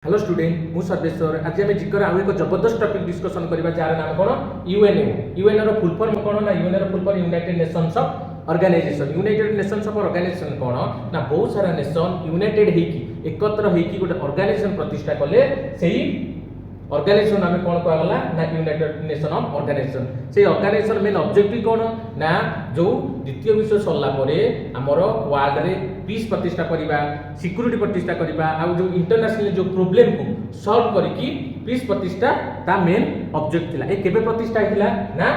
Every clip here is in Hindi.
हेलो स्टूडेंट मु सर्वेश्वर आज आम जिकर आउ एक जबरदस्त टॉपिक डिस्कशन करबा जार नाम कोन यूएनओ यूएनओ रो फुल फॉर्म कोन ना यूएनओ रो full form United Nations of organisation United Nations of organisation कोन ना बहुत सारा नेशन यूनाइटेड हेकी एकत्र हेकी गोटे ऑर्गेनाइजेशन प्रतिष्ठा कले सेही ऑर्गेनाइजेशन आम कौन कहला ना यूनाइटेड नेशन ऑफ ऑर्गेनाइजेशन से ऑर्गेनाइजेशन मेन ऑब्जेक्टिव कौन ना जो द्वितीय विश्व सरला परे हमर वर्ल्ड रे पीस प्रतिष्ठा करिबा सिक्योरिटी प्रतिष्ठा करिबा आ जो इंटरनेशनल जो प्रॉब्लम को सॉल्व करिकी पीस प्रतिष्ठा ता मेन ऑब्जेक्ट थिला ए केबे प्रतिष्ठा हिला ना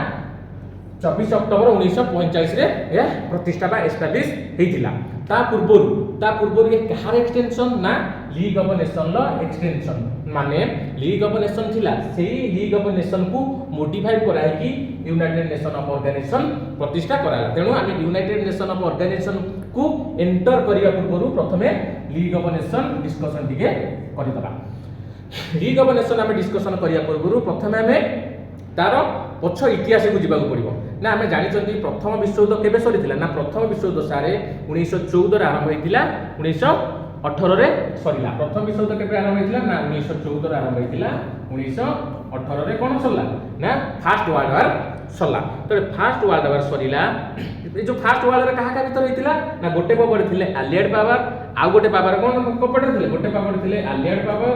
24 अक्टोबर 1945 रे या प्रतिष्ठा बा एस्टैब्लिश हेतिला ता पूर्वरु ये कहार एक्सटेंशन ना league of nation low extension माने लीग ऑफ नेशन थिला सेही लीग ऑफ नेशन को मॉडिफाई कराई कि यूनाइटेड नेशन ऑफ ऑर्गेनाइजेशन प्रतिष्ठा कराला तेनु आमे यूनाइटेड नेशन ऑफ ऑर्गेनाइजेशन को एंटर करिया पूर्वरु प्रथमे लीग ऑफ नेशन डिस्कशन दिगे करि दबा लीग ऑफ नेशन आमे डिस्कशन करिया पूर्वरु प्रथमे आमे तार पछ इतिहास को जीवा पड़ो ना आम जानी प्रथम विश्वयुद्ध केबे सरी ना प्रथम विश्वयुद्ध सारे 1914 आरंभ होता 1918 सरला प्रथम विश्वयुद्ध केबे आरंभ होता ना 1914 आरंभ होता 1918 कौन सरला ना फास्ट वर्ल्ड वार सरला तो फास्ट वर्ल्ड वार सरला जो फास्ट वर्ल्ड वार कहा भीतर होता ना गोटे पावर थे आलियड पावर आउ गोटे पावर कौन कपटे थे गोटे पावर थे आलियड पावर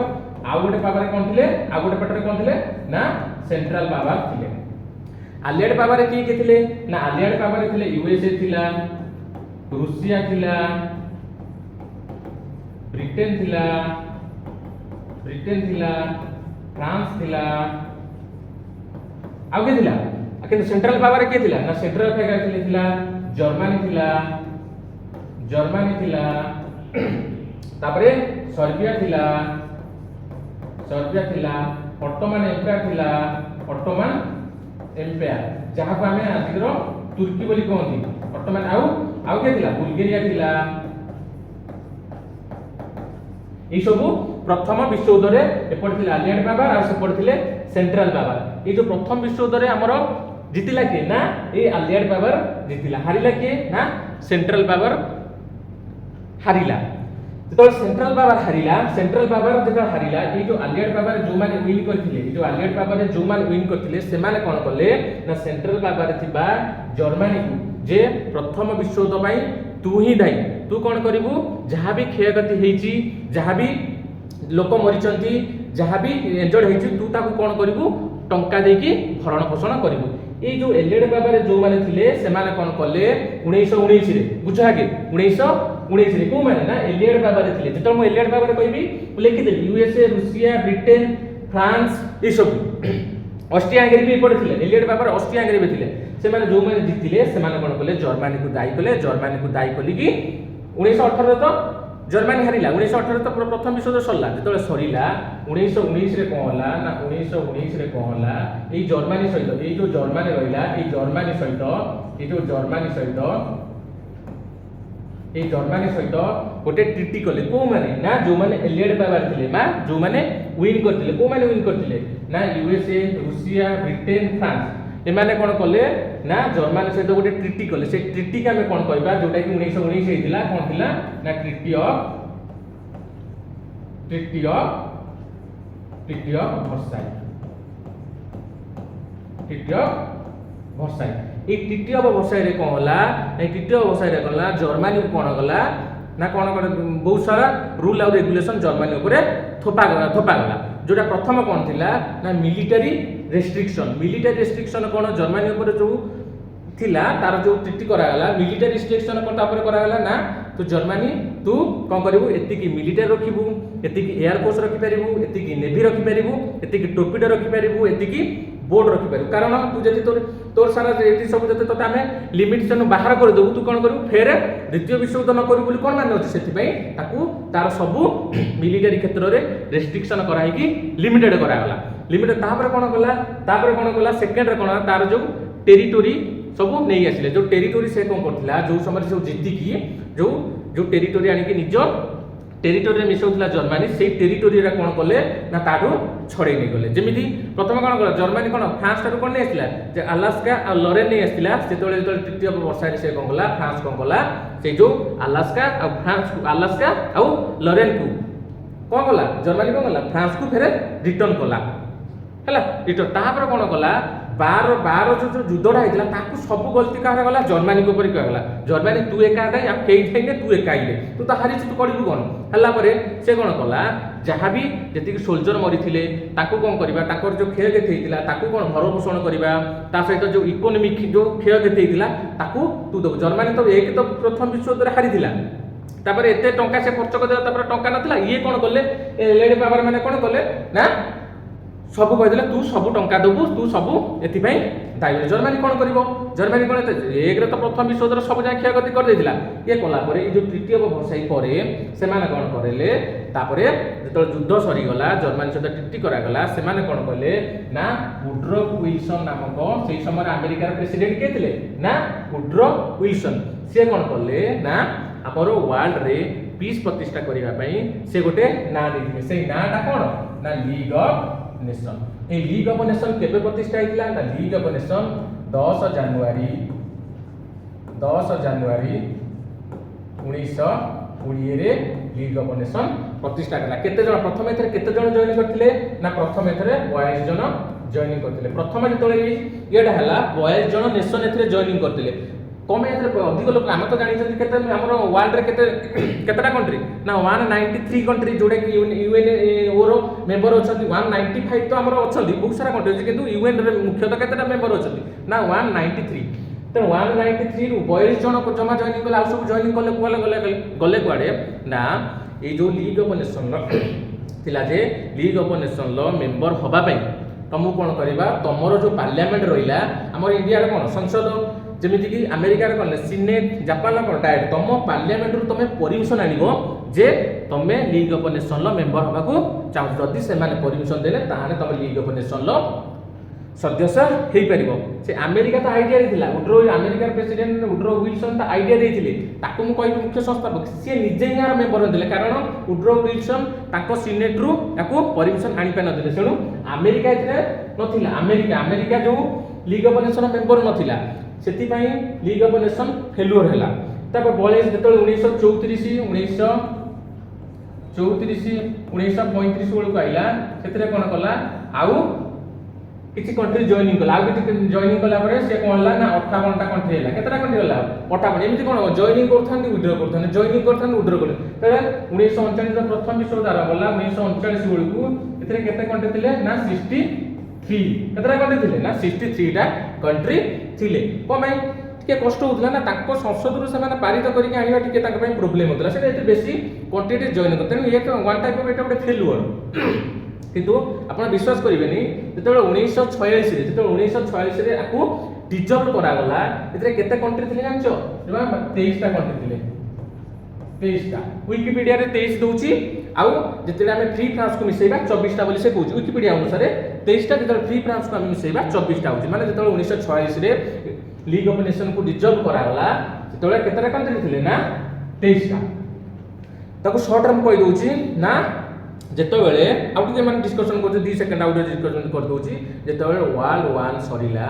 आउ गोटे पावर कौन थे आउ गोटे पटरे कौन थे ना सेंट्रल पावर थे आलियड पावर किए थे ना आलियड पावर थे यूएसए थिला रूसिया थिला ब्रिटेन थिला फ्रांस थिला आउ के थिला किंतु सेंट्रल पावर किए थिला ना सेंट्रल पावर थिला जर्मनी थिला तापरे सर्बिया थिला ऑटोमन एम्पायर जहाँ को आमे आजिर तुर्की बोली कहती ऑटोमन आउ के थिला बुल्गारिया थिला ए सब प्रथम विश्वयुद्ध रे एपट थिला आलियड पावर आ सेपट थिले सेंट्रल पावर ए जो प्रथम विश्वयुद्ध रे हमरो जितिला के ना ए आलियड पावर जितिला हारिला के ना सेंट्रल पावर हारिला तो सेंट्रल पावर जब हारिला ये जो आलियड पावर जो माने विन करथिले जो आलियड पावर जो माने विन करथिले से माने कोन करले ना सेंट्रल पावर थिबा जर्मनी को जे प्रथम विश्वयुद्ध पई तू ही दाई तू कोन करिवु जहां भी क्षयक्षति हेची जहां भी लोक मरिचंती जहां भी इंजर्ड हेची तू ताको कोन करिवु टंका देकी भरण पोषण करिवु ए जो एलियड पावर जो माने थिले से माने कोन करले 1919 रे बुझा के 1919 रे को माने ना एलियड पावर थिले जतो म एलियड पावर कहबी लिखि देली यूएसए रूसिया ब्रिटेन फ्रांस ए सब ऑस्ट्रिया हंगरी भी पड़े थिले एलियड पावर ऑस्ट्रिया हंगरी भी थिले से माने जो माने जितिले से माने कोन करले जर्मनी को दाई कली कि 1918 तो जर्मनी हारिला 1918 तो प्रथम विश्वयुद्ध सरला जेतले सरीला 1919 रे कोन होला ना 1919 रे कोन होला ए जर्मनी सहित ए जो जर्मनी रहिला ए जर्मनी सहित गोटे ट्रिटी कले को माने ना जो माने एलियड पावर थिले मा जो माने विन करथिले को माने विन करथिले ना यूएसए रूसिया ब्रिटेन फ्रांस एमाने कोन कले ना जर्मनी सहित गोटे ट्रिटी कले से ट्रिटी के हमें कोन कहबा जोटा कि 1919 हेतिला कोन थिला ना treaty of Versailles A treaty of Versailles रे कोन होला ए ट्रिटी ऑफ वर्साई रे कोनला जर्मनी को कोन गला ना कोन बहुत सारा रूल और रेगुलेशन जर्मनी ऊपर थोपा गला जोटा प्रथम कोन थिला ना मिलिटरी रेस्ट्रिक्शन कोन जर्मनी ऊपर जो थिला तार जो ट्रिटी करा गला मिलिटरी रेस्ट्रिक्शन कोन तापर करा गला ना तो जर्मनी तू कोन करिवु एति की मिलिटरी रखिबु एति की एयर फोर्स रखि परिबु एति की नेवी रखि परिबु एति की टोर्पीडो रखि परिबु एति की बोर्ड रखि परिबु कारण तू जति तोर सारा एति सब जति तो आमे लिमिटेशन बाहर कर देबु तू कोन करिवु फेर द्वितीय विश्वयुद्ध न करिवु बोली कोन माने अछि सेति पई ताकू तार सब मिलिटरी क्षेत्र रे रेस्ट्रिक्शन कराई की लिमिटेड करा गला लिमिटेड तापर कोन गला सेकंड रे कोन तार जो टेरिटोरी सब नहीं आसिले जो टेरिटोरी से कोन करथिला जो समय से जीति की जो टेरिटोरी आनी की निज टेरिटोरी रे मिसौथला जर्मनी से टेरिटोरी रे कोन कले ना ताडू छड़े नै गले जेमिति प्रथम कोन कला जर्मनी कोन फ्रांस ताडू कोन नै आसिला जे अलास्का आ लरेन नै आसिला सेतोले जेतोले तृतीय वर्षारी से कोन कला फ्रांस कोन कला से जो अलास्का आ फ्रांस अलास्का आ लरेन को कौन कला जर्मानी कौन कला फ्रांस को फेरे रिटर्न कला है रिटर्न तापर कौन कला बार बार जो जो युद्धटा होता ताकू सब गलती कह गला जर्मानी को कहगला जर्मानी तू एका नहीं कई थे तू एका आइले तू तो हारी तू करू कौन है से कौन कला जहाँ भी जी सोल्जर मरी कौन करवा जो क्षयक्षति होता कौन भरण पोषण करवा सहित जो इकोनोमिक जो क्षयक्षति होता तू दब जर्मानी तो एक तो प्रथम विश्व युद्ध हारी तापर एते टंका से खर्च कर टंका नथिला ये कौन कले लेडी पावर मैंने कौन कले ना सब कहीदे तू सब टंका देबू तू सब एपाई दायी जर्मानी कौन कर जर्मानी कौन एक तो प्रथम विश्व युद्ध सब जगह क्षयक्षति कर ये कलापर ये जो ट्रिटी ऑफ वर्साई पर से कौन करेले जो युद्ध सरीगला जर्मानी सहित ट्रिटी करागला से कौन कले ना वुड्रो विल्सन नामक से समय अमेरिकार प्रेसिडेंट किए थे ना वुड्रो विल्सन सी कौन कले ना आमर वर्ल्ड रे पीस प्रतिष्ठा करने से गोटे ना देते से नाटा कौन ना league of nation A league of nation केबे प्रतिष्ठा होता ना लीग ऑफ नेशन 10 जनवरी 1920 रे लीग ऑफ नेशन प्रतिष्ठा कला केते जण प्रथम एथरे केते जण जॉइन करथिले ना प्रथम एथरे 22 जण जॉइन करथिले प्रथम जेतले येडा हला 22 जण नेशन एथरे जॉइन करथिले कम अधिक लोक आम तो जानते वर्ल्ड केतटा कंट्री ना 193 कंट्री जोड़े कि यूएनओ मेंबर अच्छा 195 तो आम अच्छा बहुत सारा कंट्री अच्छे किंतु यूएन मुख्यतः केतटा मेंबर अच्छा ना 193 तेणु 193 रु 22 जन जमा जॉइनिंग कले सब जॉइनिंग कले कुआले गले कुआड़े ना ये जो लीग ऑफ नेशन थिला जे लीग ऑफ नेशन मेंबर हवा तुमको कौन करवा तुमर जो पार्लियामेंट रहा आम इंडिया कौन संसद जमीती कि अमेरिका कौन सीनेट जापान कौन डायरेक्ट तुम पार्लियामेंट रू तुम परमिशन आनिबो जे तुम लीग ऑफ नेशन मेंबर हवा को चाहो जदि से परमिशन देले ताहाने तुम लीग ऑफ नेशन सदस्य हो पार से अमेरिका तो आईडिया देता वुड्रो अमेरिकार प्रेसिडेंट वुड्रो विल्सन तो आईडिया देते ताकू मुझे कह मुख्य संस्थापक सी निजे ही यार मेंबर होते कारण वुड्रो विल्सन सीनेट रू परमिशन आनी पार ना तेणु अमेरिका नाला अमेरिका अमेरिका जो लीग ऑफ नेशन मेंबर नाला से लीग ऑफ नेशन फेल्युअर है बड़े जो 1934 बेलू आईला से कौन कला आउ किसी कंट्री जॉइनिंग कला किसी जॉइनिंग कला से कौन है ना 58टा कंट्री है केतटा कंट्री है 58 एमती कौन जॉइनिंग करथांती विड्रॉ करथांती जॉइनिंग करथांती विड्रॉ करथांती तबे 1939 प्रथम विश्व युद्ध आरंभ होला 1939 बेलू एतरे केते कंट्री थिले ना 63 केतटा कंट्री थिले ना 63 टा कंट्री थिले कोमै टिके कष्ट होतला ना ताको संसद रु से पारित करके आनिबा टिके ताक पई प्रॉब्लम होतला से एते बेसी क्वांटिटी जॉइन करते ये तो वन टाइप ऑफ एटा गोटे फेल्युअर किंतु आपण विश्वास करिवेनी जेते 1946 रे जेते 1946 रे आकु डिजॉल्व करा गला एतरे केते कंट्री थिले जानचो जमा 23 टा कंट्री थिले 23 टा विकिपीडिया रे 23 दोची आउ जेते हम फ्री फ्रांस को मिसेबा 24 टा बोली से कहूची विकिपीडिया अनुसार 23 टा जेते फ्री फ्रांस को हम मिसेबा 24 टा होची माने जेते 1946 रे लीग ऑफ नेशन को डिजॉल्व करा गला जेते केते कंट्री थिले ना 23 टा ताको शॉर्ट टर्म कहि दोची ना जेतबेले आउटे माने डिस्कशन करते 2 सेकंड आउटे डिस्कशन कर दोची जेतबेले वर्ल्ड वन सरीला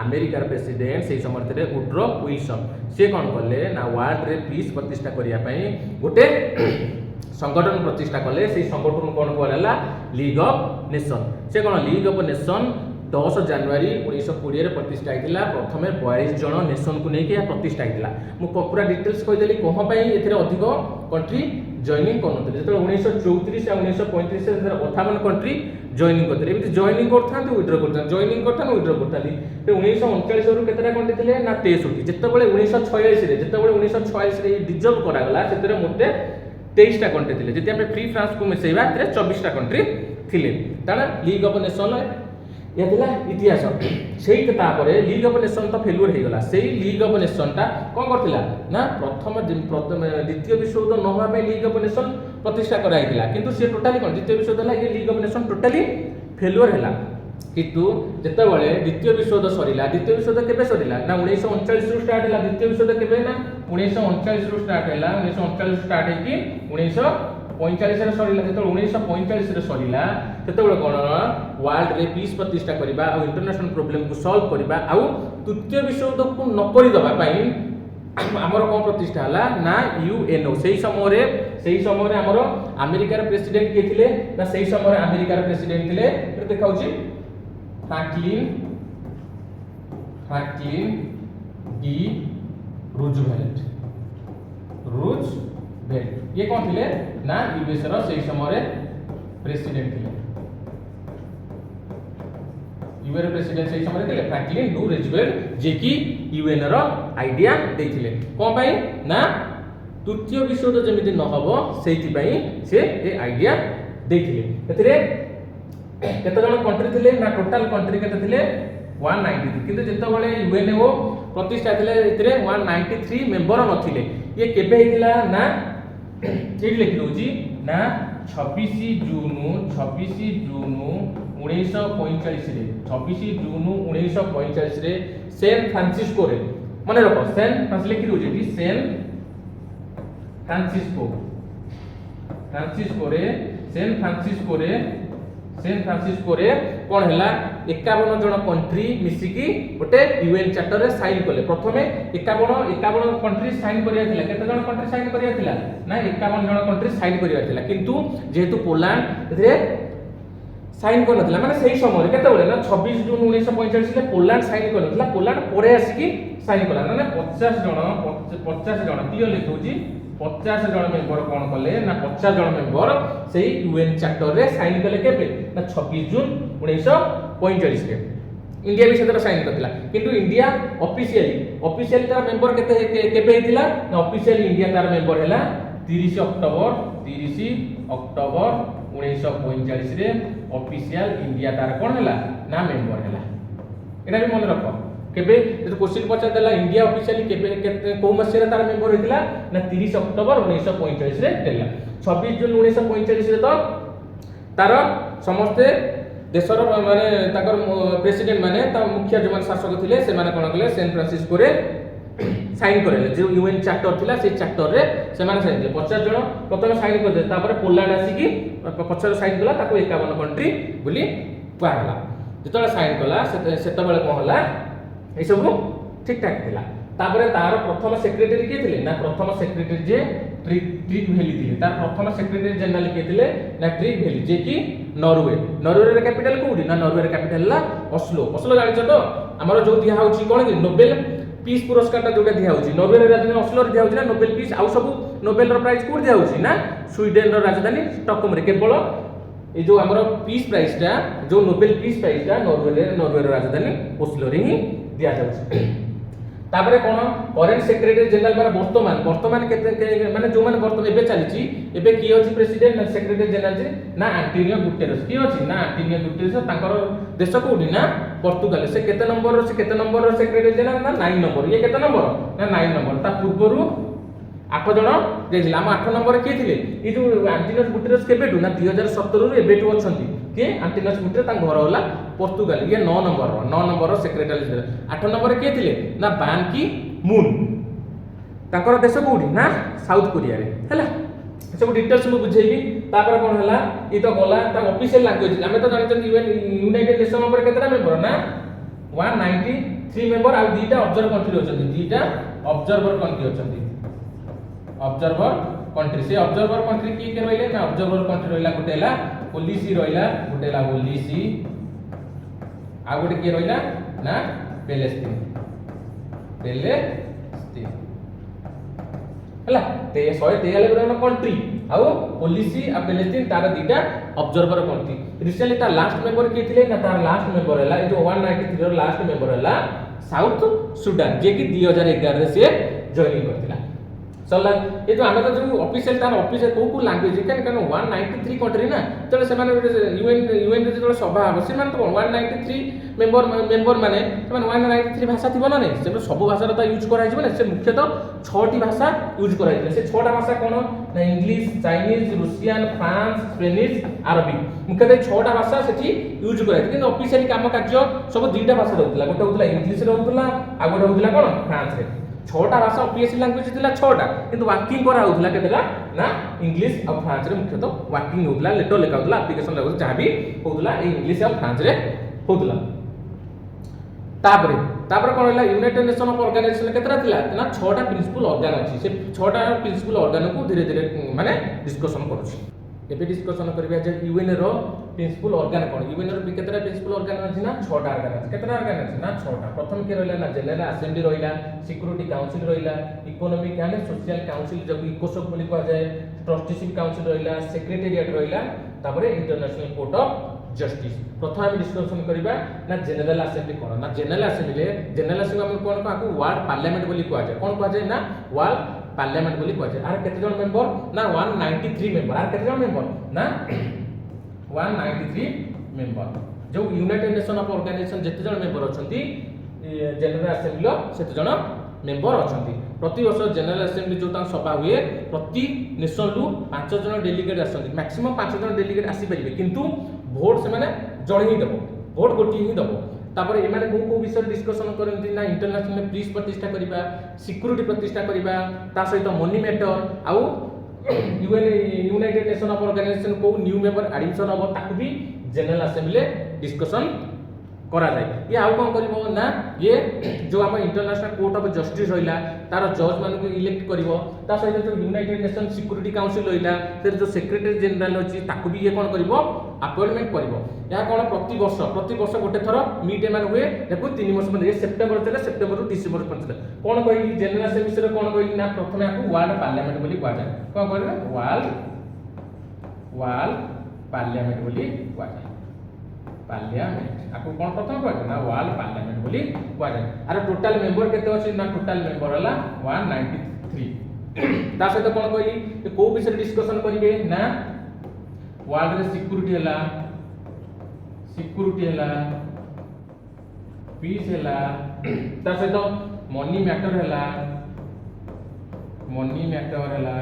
अमेरिकार प्रेसिडेंट से समय रे वुड्रो विल्सन से कोन करले ना वर्ल्ड रे पीस प्रतिष्ठा करिया पई गोटे संगठन प्रतिष्ठा कले से संगठन कोन कहला लीग ऑफ नेशन से कोन लीग ऑफ नेशन 10 जनवरी 1920 रे प्रतिष्ठा होइतिला प्रथमे 22 जन नेशन को नेके प्रतिष्ठा होइतिला मु पूरा डिटेल्स कहि देली कोन पई एथिरे अधिक कंट्री जॉइनिंग करनथि जेते 1934 से 1935 से 58 कंट्री जॉइनिंग करथि एमिति जॉइनिंग करथांती विड्रॉ करथांती जॉइनिंग करथांती विड्रॉ करथांती ते 1939 रु केतरा कंट्री थिले ना 63 जेतेबेले 1946 रे जेतेबेले 1946 रे डिजॉल्व करा गला सेतरे मोटे 23 टा कंट्री थिले जेते हम फ्री फ्रांस को मिसेबा तेरे 24 टा कंट्री थिले ताना लीग ऑफ नेशन ये थिला इतिहास सेही तापरे लीग ऑफ नेशन तो फेल्युअर हे गला सेही लीग ऑफ नेशन ता कोन करथिला ना प्रथम द्वितीय विश्व युद्ध न होवा पे लीग ऑफ नेशन प्रतिष्ठा कराइतिला किंतु से टोटली कोन द्वितीय विश्व युद्ध ला ये league of nation totally failure हैला किंतु जेतेबेले द्वितीय विश्व युद्ध सरीला द्वितीय विश्व युद्ध केबे सरीला ना 1939 रु स्टार्ट हैला द्वितीय विश्व युद्ध केबे ना 1939 रु स्टार्ट हैला 1939 स्टार्ट है कि 1945 रे सरीला जेते 1945 रे सरीला तेतेबेले कोन वर्ल्ड रे पीस प्रतिष्ठा करबा आ इंटरनेशनल प्रॉब्लम को सॉल्व करबा आ तृतीय विश्व युद्ध को न करि दबा पई हमर कोन प्रतिष्ठा हला ना यूएनओ सेही समय रे सेही समय हमर अमेरिकार प्रेसिडेंट किए थिले ना सेही समय अमेरिकार प्रेसिडेंट थिले तो देखाउची फ्रैंकलिन डी रूजवेल्ट ये कौन थिले ना यूएस रो सेही समय प्रेसिडेंट थिले यूएन प्रेसिडेंट सेही समय थिले फ्रैंकलिन डी रूजवेल्ट जे कि यूएन रो आइडिया देथिले कोन पई ना तृतीय विश्वयुद्ध जमिति न हबो सेहि पई से ए आइडिया देथिले एतरे केते जण कंट्री थिले ना टोटल कंट्री केते थिले 193 किंतु जेते बेले यूएनओ प्रतिष्ठा थिले एतरे 193 मेंबर नथिले ये केबे हिला ना ठीक लिखि दोजी ना 26 जून 1945 रे 26 जून 1945 रे सैन फ्रांसिस्को रे माने रखो सैन फ्रांसिस्को लिखि दोजी सैन फ्रांसिस्को रे कोन हैला 51 जण कंट्री मिसिकी गोटे यूएन चार्टर रे साइन करले प्रथमे 51 कंट्री साइन करिया थिला केते जण कंट्री साइन करिया थिला ना 51 जण कंट्री साइन करिया थिला किंतु जेहेतु पोलैंड रे साइन कर नथिला माने सेही समय केते बेले ना 26 जून 1945 रे पोलैंड साइन कर नथिला पोलैंड परे आसीकी साइन कला ना 50 जण क्लियर लिखौची 50 जण मेंबर कोन कले ना 50 जण मेंबर सेही यूएन चार्टर रे साइन कले केबे ना 26 जून 1945 रे इंडिया भी सेतर साइन करथिला किंतु इंडिया ऑफिशियली तार मेंबर केते केबे हेतिला ना ऑफिशियली इंडिया तार मेंबर हैला 30 अक्टोबर 1945 रे ऑफिशियल इंडिया तार कोन हैला ना मेंबर हैला एटा भी मन रखो केबे जो क्वेश्चन पचा देला इंडिया ऑफिशियली केबे को मसिया तार मेंबर हेतिला ना 30 अक्टोबर 1945 रे देला 26 जून 1945 रे तो तार समस्त देशर माने ताकर प्रेसिडेंट माने ता मुख्य जो माने शासक थिले से माने कोन कले सैन फ्रांसिस्को रे साइन करेले जो यूएन चार्टर थिला से चार्टर रे से माने साइन 50 जण प्रथम साइन कर दे तापर पोलैंड आसी की 50 साइन कला ताको 51 कंट्री बोली कहला जेतले साइन कला सेते बेले कोन होला ए सब ठीक ठाक थिला तापर तार प्रथम सेक्रेटरी के थिले ना प्रथम सेक्रेटरी जे ट्रिग भेली थिले तार प्रथम सेक्रेटरी जनरल के थिले ना ट्रिग भेली जे कि नॉर्वे रे कैपिटल कोउडी ना नॉर्वे रे कैपिटल ला ओस्लो जानि छ तो हमर जो दिया होची कोन कि नोबेल पीस पुरस्कार ता जोटा दिया होची नॉर्वे रे राजधानी ओस्लो रे दिया होची ना नोबेल पीस आउ सब नोबेल रो प्राइज कोड दिया होची ना स्वीडन रो राजधानी स्टॉकहोम रे केवल ए जो हमर पीस प्राइज ता जो नोबेल पीस प्राइज ता नॉर्वे रो राजधानी ओस्लो रे ही दिया जाउची तापरे कोन करेंट सेक्रेटरी जनरल माने वर्तमान केते माने जो माने वर्तमान एबे चलीची एबे की अछि प्रेसिडेंट ना सेक्रेटरी जनरल जे ना एंटोनियो गुटेरेस की अछि ना एंटोनियो गुटेरेस तांकर देश कोडी ना पोर्तुगाल से केते नंबर रो सेक्रेटरी जनरल ना 9 नंबर ये केते नंबर ना 9 नंबर ता पूर्वरु 8 जण जेजिला हम 8 नंबर के थिले ई जो एंटोनियो गुटेरेस केबेटु ना 2017 रु एबेटु अछंती के एंटोनियो गुटेरेस ता घर होला पोर्तुगाल ये 9 नंबर रो सेक्रेटरी जनरल 8 नंबर के थिले ना बान की मून तांकर देश कोडी ना साउथ कोरिया रे हैला सब डिटेल्स मु बुझेबी तापर कोन हला ई तो गला ता ऑफिशियल लैंग्वेज हमें तो जानि यूनाइटेड नेशन पर केतरा मेंबर ना 193 मेंबर आ दीटा ऑब्जर्वर कंट्री होचंदी दीटा ऑब्जर्वर कंट्री होचंदी ऑब्जर्वर कंट्री से ऑब्जर्वर कंट्री की के रहले ना ऑब्जर्वर कंट्री रहला गोटेला पॉलिसी रहला गोटेला पॉलिसी आ गोटे के रहला ना पैलेस्टीन हला ते 193 गुना कंट्री आउ पॉलिसी आ पैलेस्टीन तार दीटा ऑब्जर्वर कंट्री रिसेंटली ता लास्ट मेंबर के थिले ना तार लास्ट मेंबर हैला ए जो 193 रो लास्ट मेंबर हैला साउथ सुडान जे कि 2011 रे से जॉइनिंग करथिला चला ये जो हमें तो जो ऑफिशियल तार ऑफिशियल को लैंग्वेज कान 193 कंट्री ना तो से माने यूएन रे जो सभा हो से माने तो 193 मेंबर माने से 193 भाषा थिबो ना नै से सब भाषा ता यूज करा हिबो ना से मुख्यतः 6 टी भाषा यूज करा हिबो से 6 टा भाषा कोन ना English Chinese Russian France Spanish Arabic मुख्यतः 6 टा भाषा सेठी यूज करा हिबो किंतु ऑफिशियल काम कार्य सब 2 टा भाषा रहउतला गोटे होतला इंग्लिश रे होतला आ गोटे होतला कोन फ्रांस रे 6टा भाषा ऑफिशियल लैंग्वेज थिला 6टा किंतु वर्किंग करा होतला केतला ना इंग्लिश और फ्रांस रे मुख्यतः वर्किंग होतला लेटर लेखा होतला एप्लीकेशन लागो जहां भी होतला इंग्लिश और फ्रांस रे होतला तापर कौन है यूनाइटेड नेशन ऑफ ऑर्गेनाइजेशन केतरा थिला ना 6टा प्रिंसिपल ऑर्गन अछि से 6टा प्रिंसिपल ऑर्गन को धीरे धीरे माने डिस्कशन करूछि एबे डिस्कशन करबा जे यूएन रो प्रिंसिपल ऑर्गन कोन यूएन रो केतरा प्रिंसिपल ऑर्गन अछि ना 6टा ऑर्गन अछि केतरा ऑर्गन अछि ना 6टा प्रथम के रहला ना जनरल असेंबली रहला सिक्योरिटी काउंसिल रहला इकोनॉमिक एंड सोशल काउंसिल जब इकोसोक बोली कहा जाय ट्रस्टीशिप काउंसिल रहला सेक्रेटेरिएट रहला तापर इंटरनेशनल कोर्ट ऑफ जस्टिस प्रथम हम डिस्कशन करबा ना जनरल असेंबली कोन ना जनरल असेंबली हम कोन को वर्ल्ड पार्लियामेंट बोली कहा जाय कोन कहा जाय ना वर्ल्ड पार्लियामेंट बोली कहा जाय आर केते जन मेंबर ना 193 मेंबर आर केते जन मेंबर ना 193 मेंबर जो यूनाइटेड नेशन ऑफ ऑर्गेनाइजेशन जेते जन मेंबर अछंती जनरल असेंबली सेते जन मेंबर अछंती प्रति वर्ष जनरल असेंबली जो ता सभा हुए प्रति नेशन रु 5 जन डेलीगेट आसंती मैक्सिमम 5 जन डेलीगेट आसी परिबे किंतु वोट से माने जण ही दबो वोट गोटी ही दबो तापर एमाने को विषय डिस्कशन करନ୍ତି ना इंटरनेशनल पीस प्रतिष्ठा करिबा सिक्योरिटी प्रतिष्ठा करिबा ता सहित मनी मैटर आउ यूनाइटेड नेशन ऑफ ऑर्गेनाइजेशन को न्यू मेंबर एडिशन हो ताकू भी जनरल असेंबली डिस्कशन करा जाय ये आउ कोन करबो ना ये जो हम इंटरनेशनल कोर्ट ऑफ जस्टिस होइला तार जज मान को इलेक्ट करबो ता सहित जो यूनाइटेड नेशन सिक्योरिटी काउंसिल होइला फिर जो सेक्रेटरी जनरल होची ताकू भी ये कोन करबो अपॉइंटमेंट करबो या कोन प्रति वर्ष गोटे थरो मीट मान हुए देखो 3 वर्ष में सेप्टेम्बर चले सेप्टेम्बर रु डिसेंबर पहुंचले कोन कहली जनरल असेंबली से कोन कहली ना प्रथमे आकू वर्ल्ड पार्लियामेंट बोली कहा जाय कोन कहले वर्ल्ड पार्लियामेंट बोली कहा जाय पार्लियामेंट आपको कोन प्रथम कहले ना वर्ल्ड पार्लियामेंट बोली कहा जाय अरे टोटल मेंबर केते अछि ना टोटल मेंबर हला 193 ता सहित कोन कहली को विषय डिस्कशन करिवे ना वर्ल्ड रे सिक्योरिटी हला पीस हला ता सहित मनी मैटर हला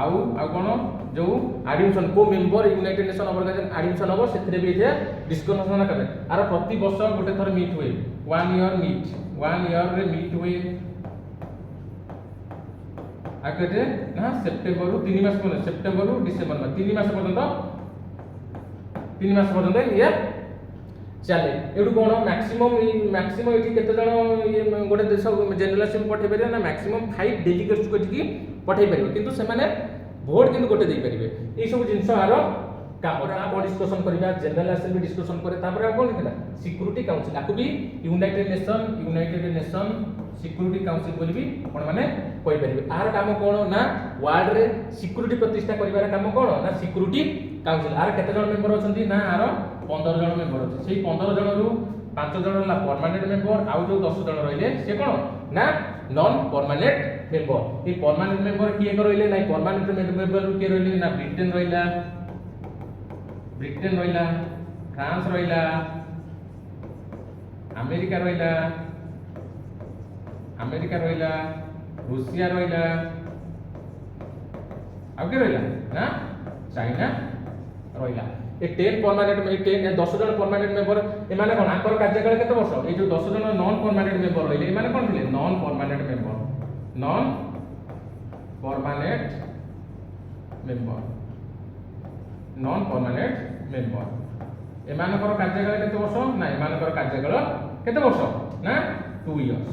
आउ कोन जो एडमिशन को member United Nation organisation admission हो सेथरे भी इथे डिस्कशन करे आर प्रति वर्ष गोटे थर मीट हुए 1 ईयर रे मीट हुए आकटे ना सेप्टेम्बर रु 3 मास पर सेप्टेम्बर रु डिसेंबर में 3 मास पर्यंत ये चले एडु कोन मैक्सिमम एठी केते जण ये गोटे देश जनरल असेंबली पठे परिबे ना मैक्सिमम 5 डेलीगेट्स को एठी पठे परिबे किंतु से माने वोट किंतु गोटे दे परिबे ए सब जिंस आरो काम को डिस्कशन करिबा जनरल असेंबली डिस्कशन करे तापर आ कोन केला सिक्योरिटी काउंसिल आकु भी यूनाइटेड नेशन सिक्योरिटी काउंसिल बोली भी कोन माने कहि परिबे आर काम कोन ना वर्ल्ड रे सिक्योरिटी प्रतिष्ठा करिवार काम कोन ना सिक्योरिटी काउंसिल आर केते जण मेंबर अछंती ना आर 15 जण मेंबर अछि सेही 15 जण रु 5 जण ला परमानेंट मेंबर आउ जो 10 जण रहिले से कोन ना non permanent member a permanent member किए को रहिले ना परमानेंट मेंबर के रहिले ना ब्रिटेन रहिला फ्रांस रहिला अमेरिका रहिला रूसिया रहिला आगे रहिला ना चाइना रहिला ए 10 परमानेंट में 10 जन परमानेंट मेंबर ए माने कोन आकर कार्यकाल केते वर्ष ए जो 10 जन नॉन परमानेंट मेंबर रहिले ए माने कोन थिले नॉन परमानेंट मेंबर ए मानकर कार्यकाल केते वर्ष ना ए मानकर कार्यकाल केते वर्ष ना 2 इयर्स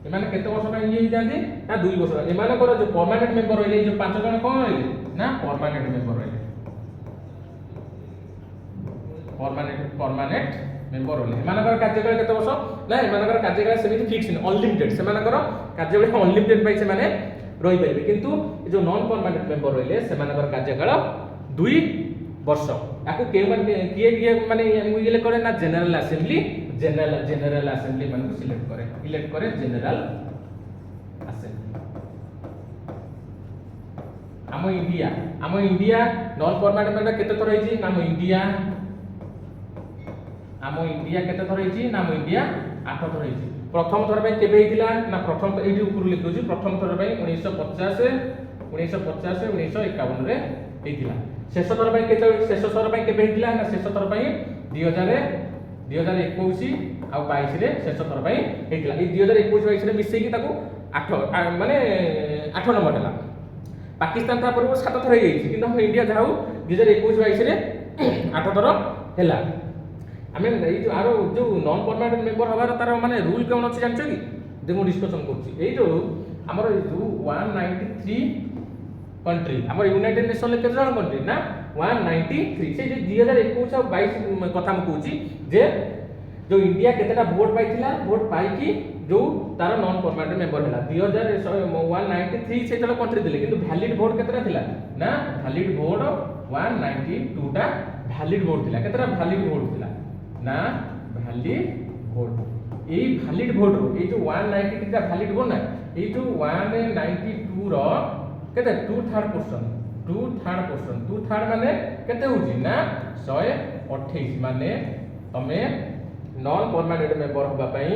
ए माने केते वर्ष का ये जांदी ना 2 वर्ष ए मानकर जो परमानेंट मेंबर रहिले जो 5 जन कोन रहिले ना परमानेंट मेंबर रहिले परमानेंट मेंबर रहिले ए मानकर कार्यकाल केते वर्ष ना ए मानकर कार्यकाल सेमिति फिक्स न अनलिमिटेड से मानकर कार्यकाल अनलिमिटेड पाई से माने रहि परिबे किंतु जो नॉन परमानेंट मेंबर रहिले से मानकर कार्यकाल 2 वर्ष आको के माने किए माने इले करे ना जनरल असेंबली माने को सिलेक्ट करे इलेक्ट करे जनरल असेंबली हम इंडिया नॉन परमानेंट मेंबर केते थर होईची नाम इंडिया केते थर होईची नाम इंडिया 8 थर होईची प्रथम थर पे केबे हितिला ना प्रथम एठी ऊपर लिख दोची प्रथम थर पे 1950 1951 रे हितिला शेष थर पे केते शेष थर पे केबे हितिला ना शेष थर पे 2021 आ 22 रे शेष थर पे हितिला ई 2021 22 रे मिसै की ताको 8 माने 8 नंबर हला पाकिस्तान ता पूर्व 7 थर हे जाईची किंतु हम इंडिया जाऊ 2021 22 रे 8 थर हला ଆମେ ଏଇ ଯୋଉ ଆର ଯୋଉ ନନ୍ ପରମାନେଣ୍ଟ ମେମ୍ବର ହବାର ତାର ମାନେ ରୁଲ କଣ ଅଛି ଜାଣିଛ କି? ଯେ ମୁଁ ଡିସ୍କସନ କରୁଛି ଏଇ ଯୋଉ ଆମର ଏଇ ଯୋଉ 193 कंट्री आम यूनाइटेड नेशन केते जन कंट्री ना 193 से 2021 और 22 कथा मु कहूची जे जो इंडिया केतेटा वोट पाइथिला वोट पाइकी जो तार नॉन परमानेंट मेंबर हैला 193 से जन कंट्री दिले किंतु वैलिड वोट केतेटा थिला ना वैलिड वोट 192 टा वैलिड वोट थिला केतेटा वैलिड वोट थिला ना वैलिड वोट ए वैलिड वोट रो ए जो 193 टा वैलिड वोट ना ए जो 192 रो केते 2/3 माने केते होची ना 128 माने तमे नॉन परमानेंट मेंबर होबा पई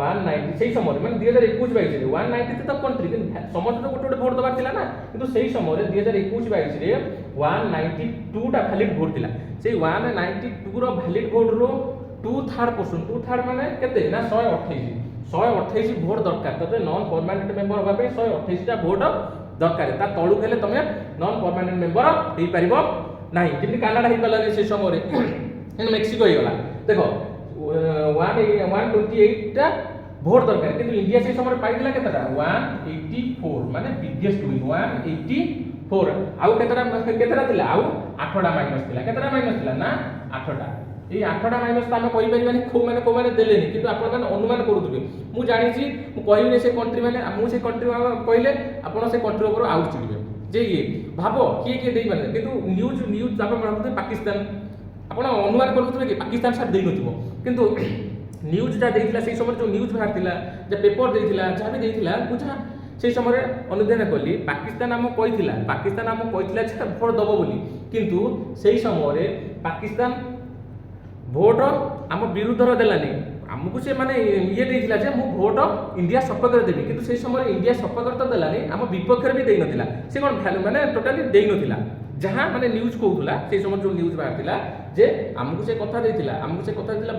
190 सेही समय माने 2021 22 रे 190 तो कंट्री किंतु समस्त तो गोटे वोट दबार थिला ना किंतु सेही समय 2021 22 रे 192 टा वैलिड वोट थिला सेही 192 रो वैलिड वोट रो 2/3 माने केते ना 128 वोट दरकार तते नॉन परमानेंट मेंबर होबा पई 128 टा वोट दरकार ता तळु हेले तमे नॉन परमानेंट मेंबर हेई परिबो नाही जेमि कनाडा हेई पलाने से समय रे मेक्सिको हे गला देखो 128 टा वोट दरकार किंतु इंडिया से समय पाइदिला केतरा 184 माने बिगेस्ट विन 184 आउ केतरा थिला आउ 8टा माइनस थिला केतरा माइनस थिला ना 8टा ए 8टा माइनस त हम कहि परिबानी को माने देलेनी किंतु आपण माने अनुमान करूथबे मु जानि छी मु कहिबे से कंट्री माने मु से कंट्री कहले आपण से कंट्री ऊपर आउट चिलिबे जे ये भाबो किए देई माने किंतु न्यूज आपण मानते पाकिस्तान आपण अनुमान करूथबे कि पाकिस्तान साथ देई नथिबो किंतु न्यूज ता देइथिला से समय जो न्यूज बाहरथिला जे पेपर देइथिला जा भी देइथिला बुझा से समय अनुधान कली पाकिस्तान आम कहिथिला जे भोट दबो बोली किंतु सेही समय पाकिस्तान भोट आम विरुद्धर देलानी आमको से माने ये देइथिला जे मु भोट इंडिया सपक्ष रे देबी किंतु से समय इंडिया सपक्ष तो देलानी आम विपक्ष रे भी देइ नथिला से कोन वैल्यू माने टोटली देइ नथिला जहां माने न्यूज कहउथला से समय जो न्यूज बाहरथिला जे आमको से कथा देइथिला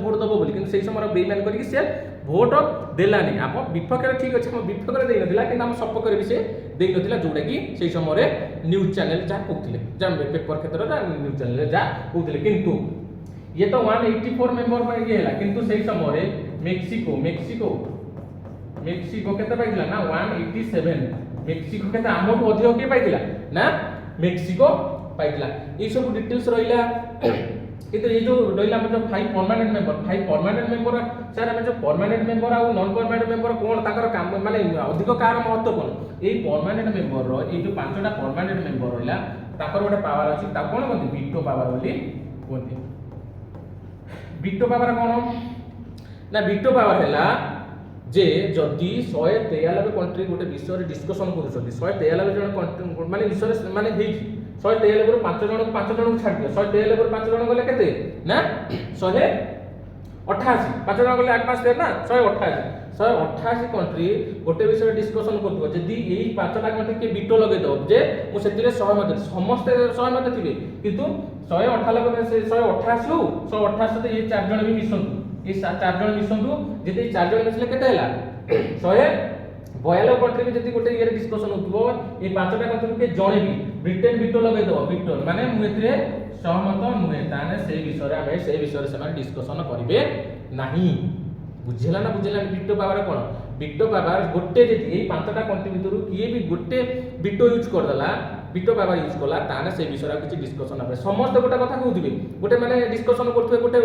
भोट दबो बोली किंतु से समय बेईमान करिक से भोट देलानी आम विपक्ष रे ठीक अछि हम विपक्ष रे देइ नथिला किंतु आम सपक्ष रे भी से देइ नथिला जोडा कि से समय रे न्यूज चैनल जा कहउथिले जा पेपर क्षेत्र रे न्यूज चैनल जा कहउथिले किंतु ये तो 184 मेंबर में ये हैला किंतु सही समय मेक्सिको केते पाइथिला ना 187 मेक्सिको केते आमो अधिक के पाइथिला ना मेक्सिको पाइथिला ई सब डिटेल्स रहिला किंतु ये जो रहिला हम जो 5 परमानेंट मेंबर सर हम जो परमानेंट मेंबर आ नॉन परमानेंट मेंबर कोन ताकर काम माने अधिक कार महत्व कोन ए परमानेंट मेंबर रो ए जो पांचटा परमानेंट मेंबर रहिला ताकर गोटे पावर अछि ता कोन कोन वीटो पावर बोली कोन वीटो पावर कौन ना वीटो पावर हैला जे जदि 193 कंट्री गोटे विषय रे डिस्कशन करूछथि 193 जन कंट्री माने विषय रे माने हेइ 193 रो 5 जन को छाड़ दियो 193 रो 5 जन गले केते ना 188 5 जन गले 8 5 ना 188 कंट्री गोटे विषय रे डिस्कशन करथो जदि एई 5टा कंट्री के वीटो लगे दो जे मु सेतिरे सहमत समस्त सहमत थिबे किंतु 198 से 188 188 तो ये 4 जन भी मिसंतु ये 4 जन मिसंतु जदि 4 जन मिसले केते हैला 192 कंट्री में जदि गोटे ये डिस्कशन होतबो ये 5टा कंट्री के जणे भी ब्रिटेन वीटो लगे दो वीटो माने मु एतरे सहमत नुहे ताने से विषय रे हमें से विषय रे समान डिस्कशन करिवे नाही बुझेला ना वीटो पावर कोन वीटो पावर गोटे जदि ए 5टा कंट्री भितरु किए भी गोटे वीटो यूज कर देला वीटो पावर यूज कला ताने से विषय रे किछि डिस्कशन होबे समस्त गोटे कथा कहउथिबे गोटे माने डिस्कशन करथबे गोटे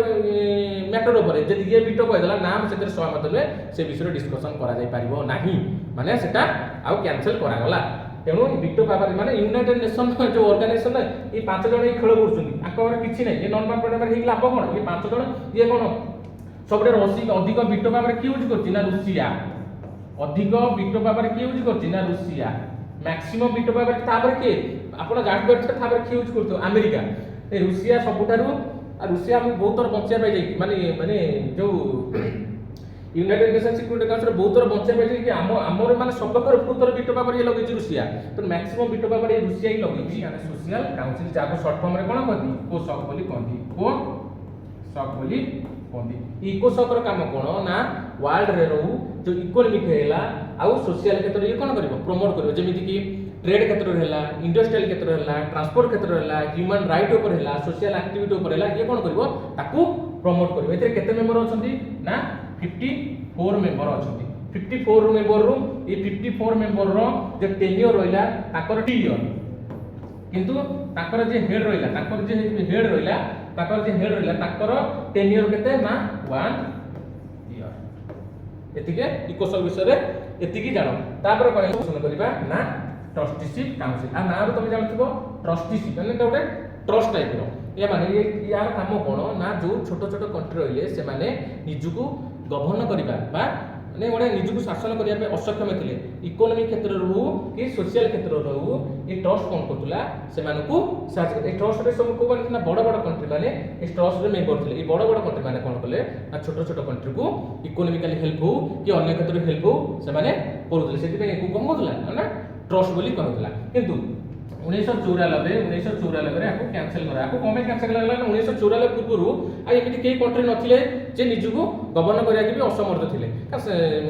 मैटर ऊपर जदि ये वीटो कह देला नाम सेते सहमत होले से विषय रे डिस्कशन करा जाय पारिबो नाही माने सेटा आउ कैंसिल करा गला तेणु वीटो पावर माने यूनाइटेड नेशन जो ऑर्गेनाइजेशन ये 5 जण ए खेल करछुनी आकर किछि नै ये नॉन परमानेंट हे लाभ कोन ये 5 जण ये कोन सबडे अधिक वीटो पावर की यूज करछि ना रूसिया अधिक वीटो पावर की यूज करछि ना रूसिया मैक्सिमम वीटो पावर तापर के आपण गार्ड करथे तापर की यूज करथो अमेरिका ए रूसिया सबुठारु रूसिया हम बहुत तर बंचिया पाई जाई माने जो यूनाइटेड नेशन सिक्योरिटी काउंसिल बहुत तर बंचिया पाई जाई कि हमर माने सबकर पुतर वीटो पावर ये लगै रूसिया तो मैक्सिमम वीटो पावर ये रूसिया ही लगै छी यानी सोशल काउंसिल जाको शॉर्ट फॉर्म रे कोन कहती को सक बोली कहती को सक बोली कहती इकोसक रो काम कोन ना वर्ल्ड रे रहू जो इकोनॉमिक हेला आउ सोशल क्षेत्र ये कोन करबो प्रमोट करबो जेमिति कि ट्रेड क्षेत्र है, इंडस्ट्रियल क्षेत्र है, ट्रांसपोर्ट क्षेत्र है, ह्यूमन राइट ऊपर है, सोशल एक्टिविटी ऊपर है, ये कौन करिवो ताकू प्रमोट करिवो। एते केते मेंबर अछंती ना 54 मेंबर अछंती। 54 मेंबर रो ए 54 मेंबर रो जे टेन्योर रहिला ताकर 2 इयर, किंतु ताकर जे हेड रहिला ताकर जे हेड रहिला ताकर जे हेड रहिला ताकर टेन्योर केते ना 1 इयर। एतिके इकोसल विषय रे एतिकी जानो। तापर कोन क्वेश्चन करिबा ना ट्रस्टीशिप काउंसिल। आ ना तुम जानथिबो ट्रस्टीशिप माने गोटे ट्रस्ट टाइप रो। ये माने यार काम कोन ना जो छोट छोट कंट्री रहिले से माने निजुकु गवर्न करिबा बा माने गोटे निजुकु शासन करिया पे असक्षम थिले, इकोनॉमिक क्षेत्र रो कि सोशल क्षेत्र रो ये ट्रस्ट कोन करतुला से मानकु ए ट्रस्ट रे सब को माने बड़ बड़ कंट्री माने ए ट्रस्ट रे मेंबर थिले। ए बड़ बड़ कंट्री माने कोन करले ना छोट छोट कंट्री को इकोनॉमिकली हेल्प हो कि अन्य क्षेत्र रे हेल्प हो से माने करूतले। सेति पे को कोन करतुला ना ट्रस्ट बोली कहतला। किंतु 1994 रे आको कैंसिल करा। आको कमे कैंसिल लागला ना 1994 पूर्वरु आ एमिति के कंट्री नथिले जे निजुको गवर्न करिया के भी असमर्थ थिले।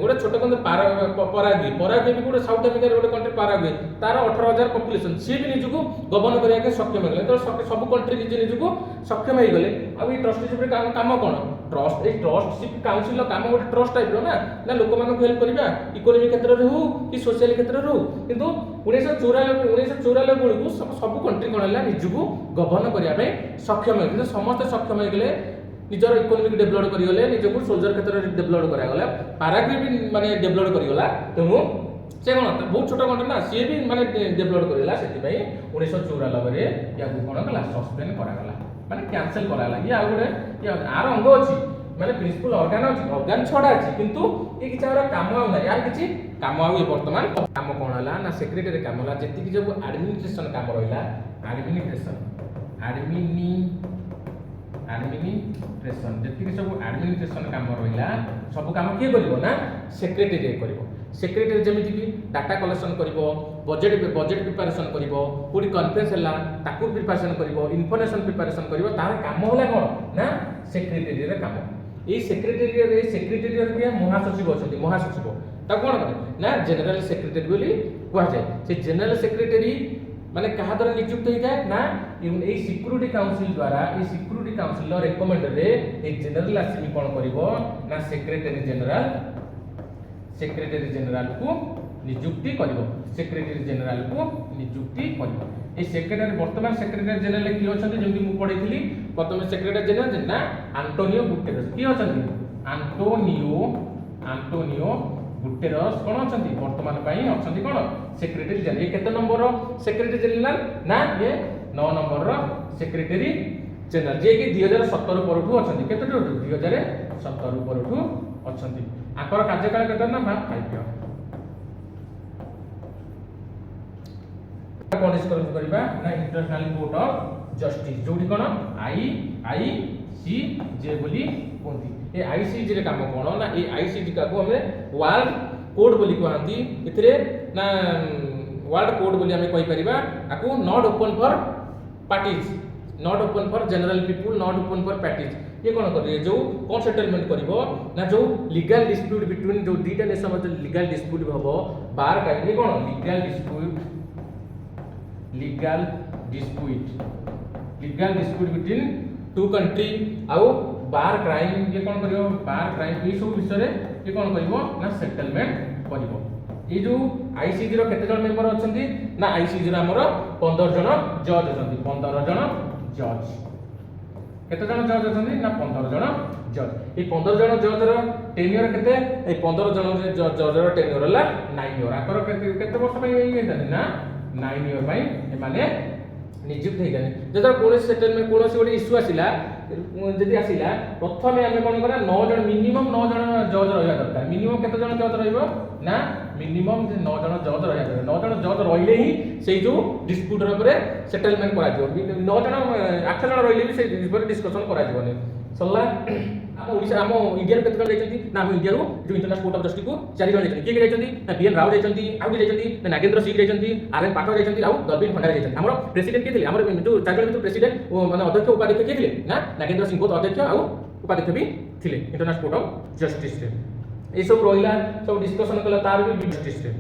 गोटे छोट कंट्री पराग्वे भी गोटे साउथ अमेरिका गोटे कंट्री पराग्वे तार 18000 पॉपुलेशन सी भी निजुको गवर्न करिया के सक्षम हो गले। तो सब कंट्री निजुको सक्षम हो गले। आ ई ट्रस्टीशिप रे काम कोन ट्रस्ट ए ट्रस्टशिप काउंसिल काम गोटे ट्रस्ट टाइप रो ना लोक मानको हेल्प करिबा इकोनॉमिक क्षेत्र रे हो कि सोशल क्षेत्र रे हो। किंतु 1994 बेलू सब कंट्री कौन है निजुको गवर्न करने सक्षम हो समस्त सक्षम हो गले निजर इकोनॉमिक डेभलप करगले निजको सोल्जर क्षेत्र में डेभलप करागला। पाराग्वे भी माने डेभलप करगला तेणु से कौन बहुत छोट कंट्री ना सी भी माने डेभलप करगला। से 1994 रे या कौन कला सस्पेंड करागला माने कैंसिल करागला। ये आ गोटे आर अंग अछि माने प्रिंसिपल ऑर्गन अछि ऑर्गन छडा अछि किंतु ए किछ आर काम आ ना यार किछ काम आउ वर्तमान काम कोन हला ना सेक्रेटरी काम हला जेति कि जब एडमिनिस्ट्रेशन काम रहिला एडमिनिस्ट्रेशन जेति कि सब एडमिनिस्ट्रेशन काम रहिला सब काम के करिवो ना सेक्रेटरी करिवो। सेक्रेटरी जेमिति कि डाटा कलेक्शन करिवो, बजेट प्रिपरेशन करिवो, कोडी कॉन्फ्रेंस हला ताकू प्रिपरेशन करिवो, इन्फॉर्मेशन प्रिपरेशन करिवो। तार काम होला कोन ना सेक्रेटरी रे काम। ए सेक्रेटरी रे महासचिव अछथि महासचिव ता कोन करे ना जनरल सेक्रेटरी बोली कुआ जाय। से जनरल सेक्रेटरी माने कहा द्वारा नियुक्त होई जाय ना ए सिक्योरिटी काउंसिल द्वारा ए सिक्योरिटी काउंसिल रो रिकमेंड रे ए जनरल आसिमी कोन करिवो ना सेक्रेटरी जनरल को नियुक्ति करिवो। सेक्रेटरी जनरल को नियुक्ति करिवो। ए सेक्रेटरी वर्तमान सेक्रेटरी जनरल की अछथि जेमि मु पढिथिली प्रथम सेक्रेटरी जनरल ना आंटोनियो गुटेरस की अछथि आंटोनियो गुटेरस कोन अछथि वर्तमान पई अछथि कोन सेक्रेटरी जनरल। ये केते नंबर सेक्रेटरी जनरल ना ये 9 नंबर रो सेक्रेटरी जनरल जे कि 2017 परठू अछथि। केते 2017 परठू अछथि। आकर कार्यकाल केते ना 5 इयर। कोन डिस्कस करबा ना इंटरनेशनल कोर्ट ऑफ जस्टिस जोडी कोन आईसीजे बोली कोंती। ए आईसीजे रे काम कोन ना ए आईसीजे का को हमें वर्ल्ड कोड बोली कहंती। इथरे ना वर्ल्ड कोड बोली हमें कहि परिबा आकू not open for parties, not open for general people, not open for parties. ये कोन करे जो कोन सेटलमेंट करिवो ना जो लीगल डिस्प्यूट बिटवीन जो दीटा नेशन मध्य लीगल डिस्प्यूट हबो बार का ये कोन legal dispute between two country आउ बार क्राइम ये कोन करिवो बार क्राइम ये सब विषय रे ये कोन करिवो ना सेटलमेंट करिवो। ये जो आईसीजी रो केते जण मेंबर अछंती ना आईसीजी रो हमरो 15 जण जज अछंती। 15 जण जज केते जण जज अछंती ना 15 जण जज। ए 15 जण जज रो टेन्योर केते ए 15 जण जज रो टेन्योर हला 9 इयर। आकर केते वर्ष पई ये देन ना 9 इयर पई ए माने नियुक्त हे गने। जदर कोन सेटलमेंट कोन से गोटे इश्यू आसिला जदि आसिला प्रथमे हमें कोन करा 9 जण मिनिमम 9 जण जज रहया दरकार। मिनिमम केते जण जज रहइबो ना मिनिमम 9 जण जज रहया दरकार। 9 जण जज रहिले ही सेई जो डिस्प्यूट रे परे सेटलमेंट करा जिवो। 9 जण 8 जण रहिले भी से पर डिस्कशन करा जिवोनी सल्ला। हम ओडिसा हम इंडिया केते जण जाइछंती ना हम इंडिया रो जो इंटरनेशनल कोर्ट ऑफ जस्टिस को 4 जण जाइछंती। के जाइछंती ना बीएन राव जाइछंती, आउ जाइछंती ना नागेंद्र सिंह जाइछंती, आरएन पाठक जाइछंती, आउ दलबीर भंडारी जाइछंती। हमरो प्रेसिडेंट के थिले हमरो जो 4 जण जो प्रेसिडेंट ओ माने अध्यक्ष उपाध्यक्ष के थिले ना नागेंद्र सिंह बोथ अध्यक्ष आउ उपाध्यक्ष भी थिले इंटरनेशनल कोर्ट ऑफ जस्टिस रे। ए सब रहिला सब डिस्कशन कला तार भी जस्टिस रे।